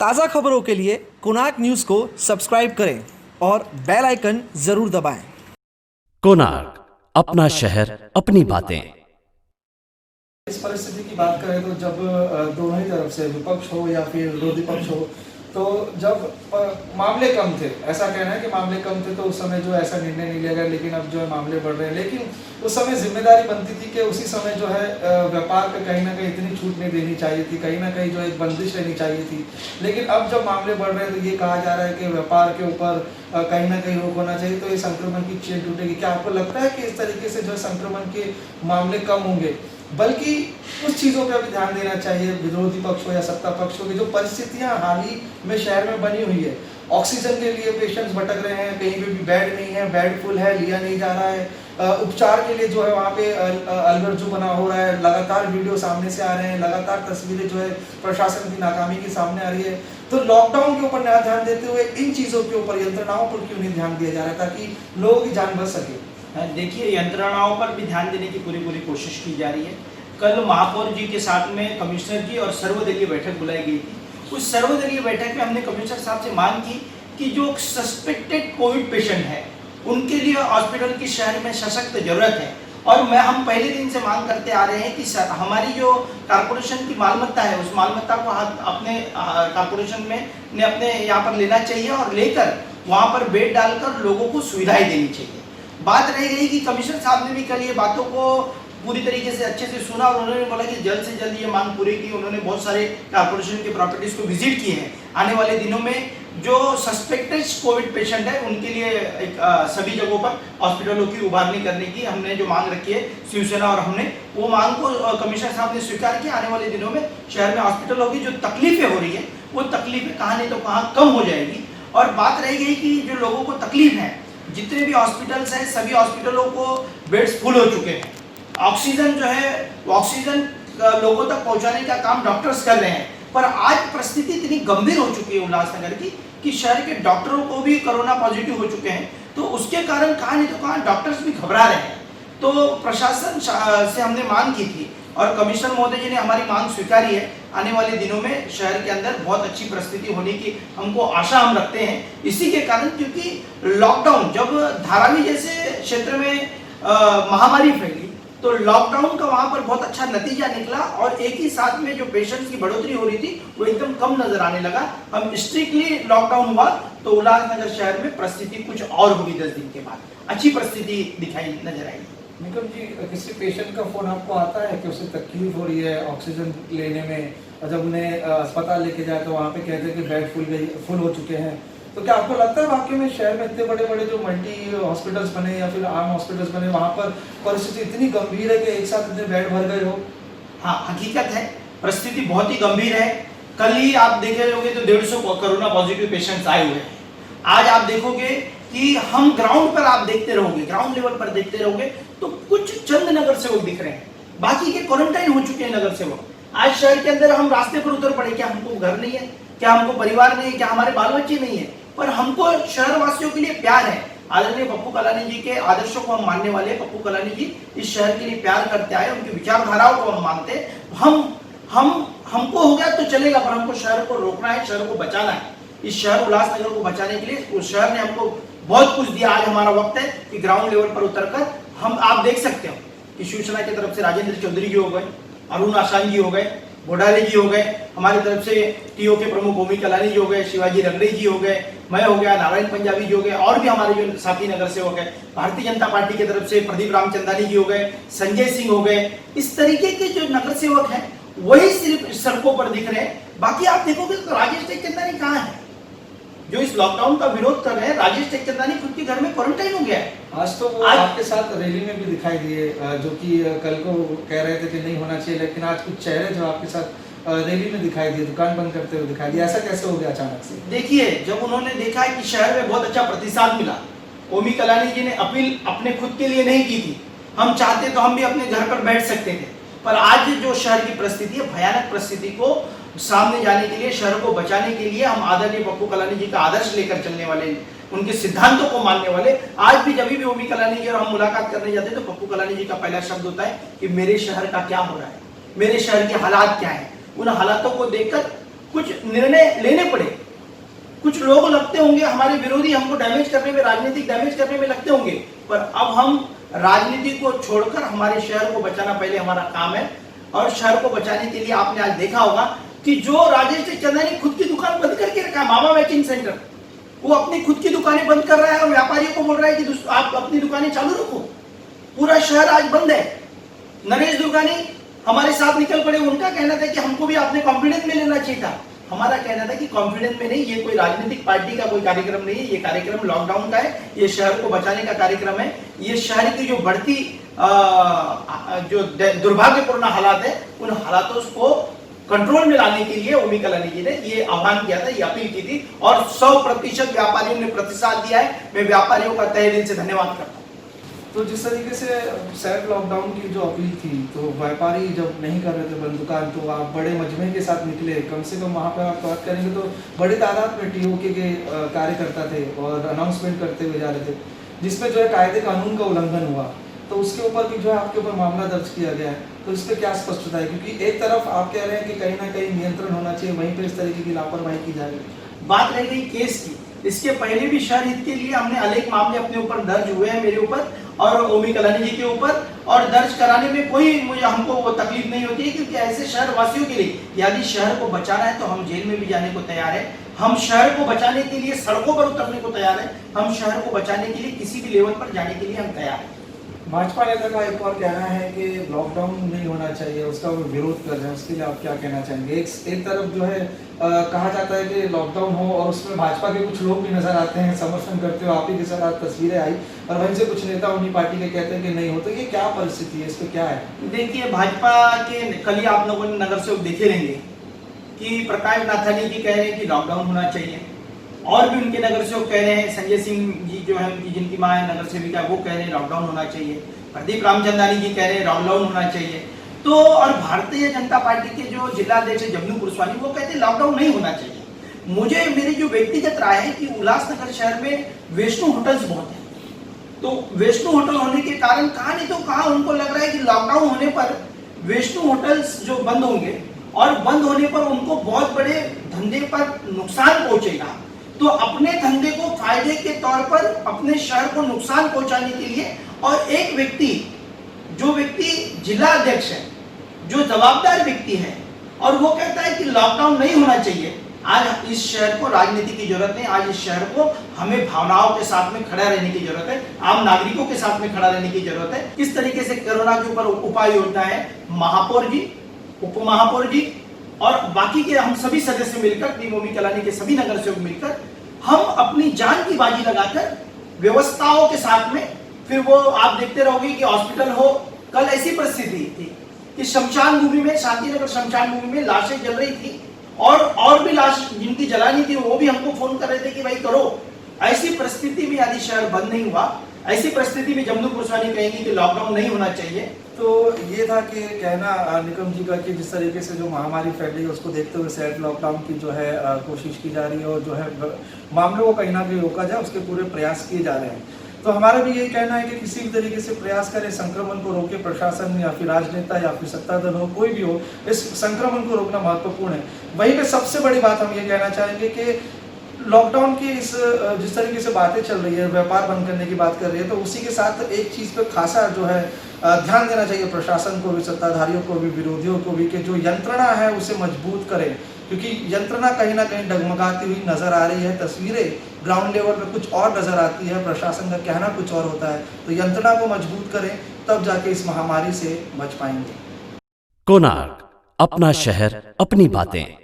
ताज़ा खबरों के लिए कोणार्क न्यूज़ को सब्सक्राइब करें और बेल आइकन ज़रूर दबाएं। कोणार्क, अपना शहर, अपनी बातें। इस परिस्थिति की बात करें तो जब दोनों ही तरफ से विपक्ष हो या फिर विरोधी पक्ष हो, तो जब मामले कम थे, ऐसा कहना है कि मामले कम थे तो उस समय जो ऐसा निर्णय नहीं लिया गया, लेकिन अब जो है मामले बढ़ रहे हैं। लेकिन उस समय जिम्मेदारी बनती थी कि उसी समय जो है व्यापार पे कहीं ना कहीं इतनी छूट नहीं देनी चाहिए थी, कहीं ना कहीं जो एक बंदिश रहनी चाहिए थी। लेकिन अब जब मामले बढ़ रहे हैं तो ये कहा जा रहा है कि व्यापार के ऊपर कहीं ना कहीं रोक होना चाहिए, तो ये संक्रमण की चेन टूटेगी। क्या आपको लगता है कि इस तरीके से जो संक्रमण के मामले कम होंगे, बल्कि कुछ चीज़ों पर भी ध्यान देना चाहिए, विरोधी पक्ष हो या सत्ता पक्ष हो, कि जो परिस्थितियां हाल ही में शहर में बनी हुई है, ऑक्सीजन के लिए पेशेंट्स भटक रहे हैं, कहीं पे भी बेड नहीं है, बेड फुल है, लिया नहीं जा रहा है, उपचार के लिए जो है वहाँ पे अलगर्जू बना हो रहा है, लगातार वीडियो सामने से आ रहे हैं, लगातार तस्वीरें जो है प्रशासन की नाकामी की सामने आ रही है। तो लॉकडाउन के ऊपर नया ध्यान देते हुए इन चीज़ों के ऊपर, यंत्रणाओं पर क्यों नहीं ध्यान दिया जा रहा है ताकि लोगों की जान बच सके? देखिए, यंत्रणाओं पर भी ध्यान देने की पूरी कोशिश की जा रही है। कल महापौर जी के साथ में कमिश्नर जी और सर्वदलीय बैठक बुलाई गई थी। उस सर्वदलीय बैठक में हमने कमिश्नर साहब से मांग की कि जो सस्पेक्टेड कोविड पेशेंट है उनके लिए हॉस्पिटल की शहर में सशक्त जरूरत है। और हम पहले दिन से मांग करते आ रहे हैं कि हमारी जो कारपोरेशन की मालमत्ता है, उस मालमत्ता को अपने कारपोरेशन में ने अपने यहाँ पर लेना चाहिए और लेकर वहाँ पर बेड डालकर लोगों को सुविधाएं देनी चाहिए। बात रह गई कि कमिश्नर साहब ने भी कल ये बातों को पूरी तरीके से अच्छे से सुना और उन्होंने बोला कि जल्द से जल्द ये मांग पूरी की। उन्होंने बहुत सारे कारपोरेशन के प्रॉपर्टीज को विजिट किए हैं। आने वाले दिनों में जो सस्पेक्टेड कोविड पेशेंट है उनके लिए सभी जगहों पर हॉस्पिटलों की उभारनी करने की हमने जो मांग रखी है शिवसेना, और हमने वो मांग को कमिश्नर साहब ने स्वीकार किया। आने वाले दिनों में शहर में हॉस्पिटल होगी, जो तकलीफें हो रही है वो तकलीफें कहाँ नहीं तो कहाँ कम हो जाएगी। और बात रह गई कि जो लोगों को तकलीफ है, जितने भी हॉस्पिटल्स हैं सभी हॉस्पिटलों को बेड्स फुल हो चुके हैं। ऑक्सीजन जो है ऑक्सीजन लोगों तक पहुंचाने का काम डॉक्टर्स कर रहे हैं, पर आज परिस्थिति इतनी गंभीर हो चुकी है उल्लासनगर की कि शहर के डॉक्टरों को भी कोरोना पॉजिटिव हो चुके हैं। तो उसके कारण कहाँ नहीं तो कहाँ डॉक्टर्स भी घबरा रहे हैं। तो प्रशासन से हमने मांग की थी और कमिश्नर महोदय जी ने हमारी मांग स्वीकारी है। आने वाले दिनों में शहर के अंदर बहुत अच्छी परिस्थिति होने की हमको आशा हम रखते हैं। इसी के कारण, क्योंकि लॉकडाउन जब धारावी जैसे क्षेत्र में महामारी फैली तो लॉकडाउन का वहां पर बहुत अच्छा नतीजा निकला और एक ही साथ में जो पेशेंट्स की बढ़ोतरी हो रही थी वो एकदम कम नजर आने लगा। हम स्ट्रिक्टली लॉकडाउन हुआ तो उल्लासनगर शहर में परिस्थिति कुछ और होगी। 10 दिन के बाद अच्छी परिस्थिति दिखाई नजर आई। निकम जी, किसी पेशेंट का फोन आपको आता है कि उसे तकलीफ हो रही है ऑक्सीजन लेने में, और जब उन्हें अस्पताल लेके जाए तो वहाँ पे कहते हैं कि बेड फुल हो चुके हैं, तो क्या आपको लगता है वाकई में शहर में इतने बड़े बड़े जो मल्टी हॉस्पिटल्स बने या फिर आम हॉस्पिटल्स बने, वहाँ पर परिस्थिति इतनी गंभीर है कि एक साथ इतने बेड भर गए हो? हाँ, हकीकत है, परिस्थिति बहुत ही गंभीर है। कल ही आप देखे होंगे तो 150 कोरोना पॉजिटिव पेशेंट्स आए हुए हैं। आज आप देखोगे कि हम ग्राउंड पर आप देखते रहोगे, ग्राउंड लेवल पर देखते रहोगे तो कुछ चंद नगर सेवक दिख रहे हैं, बाकी के क्वारंटाइन हो चुके हैं नगर सेवक। आज शहर के अंदर हम रास्ते पर उतर पड़े, क्या हमको घर नहीं है, क्या हमको परिवार नहीं है, क्या हमारे बाल बच्चे नहीं है, पर हमको शहर वासियों के लिए प्यार है। आदरणीय पप्पू कलानी जी के आदर्शों को हम मानने वाले, पप्पू कलानी जी इस शहर के लिए प्यार करते आए, उनकी विचारधाराओं को हम मानते हैं। हमको हो गया तो चलेगा, पर हमको शहर को रोकना है, शहर को बचाना है। इस शहर उल्लासनगर को बचाने के लिए उस शहर ने हमको बहुत कुछ दिया। आज हमारा वक्त है कि ग्राउंड लेवल पर उतरकर हम, आप देख सकते हो कि शिवसेना की तरफ से राजेंद्र चौधरी जी हो गए, अरुण आसान जी हो गए, घोड़ाले जी हो गए, हमारी तरफ से टीओ के प्रमुख भूमि कलानी जी हो गए, शिवाजी रगड़े जी हो गए, मैं हो गया, नारायण पंजाबी जी हो गए, और भी हमारे जो साथी नगर सेवक है, भारतीय जनता पार्टी की तरफ से प्रदीप रामचंदानी जी हो गए, संजय सिंह हो गए। इस तरीके के जो नगर सेवक हैं वही सिर्फ सड़कों पर दिख रहे हैं। बाकी आप देखोगे तो राजेश टेकचंदानी कहाँ है, जो इस लॉकडाउन का विरोध कर रहे हैं? राजेश टेकचंदानी खुद के घर में क्वारंटाइन हो गया है। आज तो वो आपके साथ रैली में भी दिखाई दिए, जो कि कल को कह रहे थे कि नहीं होना चाहिए, लेकिन आज कुछ चेहरे जो आपके साथ रैली में दिखाई दिए, दुकान बंद करते हुए दिखाई दिया, ऐसा कैसे हो गया अचानक से? देखिए, जब उन्होंने देखा कि शहर में बहुत अच्छा प्रतिसाद मिला, ओमी कलानी जी ने अपील अपने खुद के लिए नहीं की थी, हम चाहते तो हम भी अपने घर पर बैठ सकते थे, पर आज जो शहर की परिस्थिति है, भयानक परिस्थिति को सामने जाने के लिए, शहर को बचाने के लिए हम आदरणीय पप्पू कलानी जी का आदर्श लेकर चलने वाले, उनके सिद्धांतों को मानने वाले। आज भी जब भी ओमी कलानी जी और हम मुलाकात करने जाते हैं तो पप्पू कलानी जी का पहला शब्द होता है कि मेरे शहर का क्या हो रहा है, मेरे शहर के हालात क्या है। उन हालातों को देखकर कुछ निर्णय लेने पड़े। कुछ लोग लगते होंगे हमारे विरोधी, हमको डैमेज करने में, राजनीतिक डैमेज करने में लगते होंगे, पर अब हम राजनीति को छोड़कर हमारे शहर को बचाना पहले हमारा काम है। और शहर को बचाने के लिए आपने आज देखा होगा कि जो राजेश चंदा ने खुद की दुकान बंद करके रखा है, मामा मैचिंग सेंटर, वो अपनी खुद की दुकानें बंद कर रहा है और व्यापारियों को बोल रहा है कि आप अपनी दुकानें चालू रखो। पूरा शहर आज बंद है। नरेश दुर्गानी हमारे साथ निकल पड़े, उनका कहना था कि हमको भी आपने कॉन्फिडेंस में लेना चाहिए था। हमारा कहना था कि कॉन्फिडेंस में नहीं, ये कोई राजनीतिक पार्टी का कोई कार्यक्रम नहीं है, ये कार्यक्रम लॉकडाउन का है, ये शहर को बचाने का कार्यक्रम है। ये शहर की जो बढ़ती जो दुर्भाग्यपूर्ण हालात है, उन हालातों को कंट्रोल में लाने के लिए ओमी कलानी जी ने ये आह्वान किया था, ये अपील की थी और 100% व्यापारियों ने प्रतिसाद दिया है। मैं व्यापारियों का तहे दिल से धन्यवाद करता हूँ। तो जिस तरीके से सैड लॉकडाउन की जो अपील थी, तो व्यापारी जब नहीं कर रहे थे बंद दुकान, तो आप बड़े मजमे के साथ निकले। कम से कम वहाँ पर आप बात करेंगे तो बड़ी तादाद में टीओके के कार्यकर्ता थे और अनाउंसमेंट करते हुए जा रहे थे, जिसमें जो है कायदे कानून का उल्लंघन हुआ। तो उसके ऊपर भी जो है आपके ऊपर मामला दर्ज किया गया है। तो इस पर क्या स्पष्टता है, क्योंकि एक तरफ आप कह रहे हैं कि कहीं ना कहीं नियंत्रण होना चाहिए, वहीं पर इस तरीके की लापरवाही की जा रही है। बात रह गई केस की, इसके पहले भी शहर हित के लिए हमने अनेक मामले अपने ऊपर दर्ज हुए हैं, मेरे ऊपर और ओमी कलानी जी के ऊपर, और दर्ज कराने में कोई हमको वो तकलीफ नहीं होती है, क्योंकि ऐसे शहर वासियों के लिए यदि शहर को बचाना है तो हम जेल में भी जाने को तैयार है। हम शहर को बचाने के लिए सड़कों पर उतरने को तैयार है। हम शहर को बचाने के लिए किसी भी लेवल पर जाने के लिए हम तैयार हैं। भाजपा नेता का एक और कहना है कि लॉकडाउन नहीं होना चाहिए, उसका वो विरोध कर रहे हैं, उसके लिए आप क्या कहना चाहेंगे? एक तरफ जो है कहा जाता है कि लॉकडाउन हो और उसमें भाजपा के कुछ लोग भी नजर आते हैं समर्थन करते हुए, आप ही के साथ तस्वीरें आई, और वहीं से कुछ नेता उन्हीं पार्टी के कहते हैं कि नहीं हो। तो ये क्या परिस्थिति है, इस पर क्या है? देखिए, भाजपा के कल ही आप लोगों ने नगर सेवक देखे रहेंगे कि प्रकाश नाथानी जी कह रहे हैं कि लॉकडाउन होना चाहिए, और भी उनके नगर सेवक कह रहे हैं, संजय सिंह जी जो है उनकी जिनकी मां है नगर सेविका, वो कह रहे हैं लॉकडाउन होना चाहिए, प्रदीप रामचंदानी जी कह रहे हैं लॉकडाउन होना चाहिए। तो और भारतीय जनता पार्टी के जो जिलाध्यक्ष जमनू पुरस्वानी वो कहते हैं लॉकडाउन नहीं होना चाहिए। मुझे मेरी जो व्यक्तिगत राय है कि उल्लासनगर शहर में वैष्णो होटल्स बहुत हैं, तो वैष्णो होटल होने के कारण कहाँ नहीं तो कहाँ उनको लग रहा है कि लॉकडाउन होने पर वैष्णो होटल्स जो बंद होंगे और बंद होने पर उनको बहुत बड़े धंधे पर नुकसान पहुंचेगा। तो अपने धंधे को फायदे के तौर पर अपने शहर को नुकसान पहुंचाने के लिए, और एक व्यक्ति जो व्यक्ति जिला अध्यक्ष है, जो जवाबदार व्यक्ति है, और वो कहता है कि लॉकडाउन नहीं होना चाहिए। आज इस शहर को राजनीति की जरूरत नहीं, आज इस शहर को हमें भावनाओं के साथ में खड़ा रहने की जरूरत है, आम नागरिकों के साथ में खड़ा रहने की जरूरत है। किस तरीके से कोरोना के ऊपर उपाय योजना है, महापौर जी, उप महापौर जी और बाकी के हम सभी सदस्य मिलकर, टीम ओमी कलानी के सभी नगर सेवक मिलकर, हम अपनी जान की बाजी लगाकर व्यवस्थाओं के साथ में, फिर वो आप देखते रहोगे कि हॉस्पिटल हो। कल ऐसी परिस्थिति थी कि शमशान भूमि में, शांतिनगर शमशान भूमि में लाशें जल रही थी, और भी लाश जिनकी जलानी थी वो भी हमको फोन कर रहे थे कि भाई करो। ऐसी परिस्थिति में यदि शहर बंद नहीं हुआ, ऐसी परिस्थिति में जमनू पुरस्वानी कहेंगे कि लॉकडाउन नहीं होना चाहिए। तो ये था कि कहना निकम जी का कि जिस तरीके से जो महामारी फैल रही है उसको देखते हुए सैड लॉकडाउन की जो है कोशिश की जा रही है, और जो है मामलों को कहीं ना कहीं रोका जाए, उसके पूरे प्रयास किए जा रहे हैं। तो हमारा भी यही कहना है कि किसी भी तरीके से प्रयास करें, संक्रमण को रोके, प्रशासन या फिर राजनेता या फिर सत्तादल हो, कोई भी हो, इस संक्रमण को रोकना महत्वपूर्ण है। वहीं पे सबसे बड़ी बात हम ये कहना चाहेंगे कि लॉकडाउन की जिस तरीके से बातें चल रही है, व्यापार बंद करने की बात कर रही है, तो उसी के साथ एक चीज़ पे खासा जो है ध्यान देना चाहिए प्रशासन को भी, सत्ताधारियों को भी, विरोधियों को भी, कि जो यंत्रणा है उसे मजबूत करें, क्योंकि यंत्रणा कहीं ना कहीं डगमगाती हुई नजर आ रही है। तस्वीरें ग्राउंड लेवल पे कुछ और नजर आती है, प्रशासन का कहना कुछ और होता है। तो यंत्रणा को मजबूत करें, तब जाके इस महामारी से बच पाएंगे। कोणार्क, अपना शहर, अपनी बातें।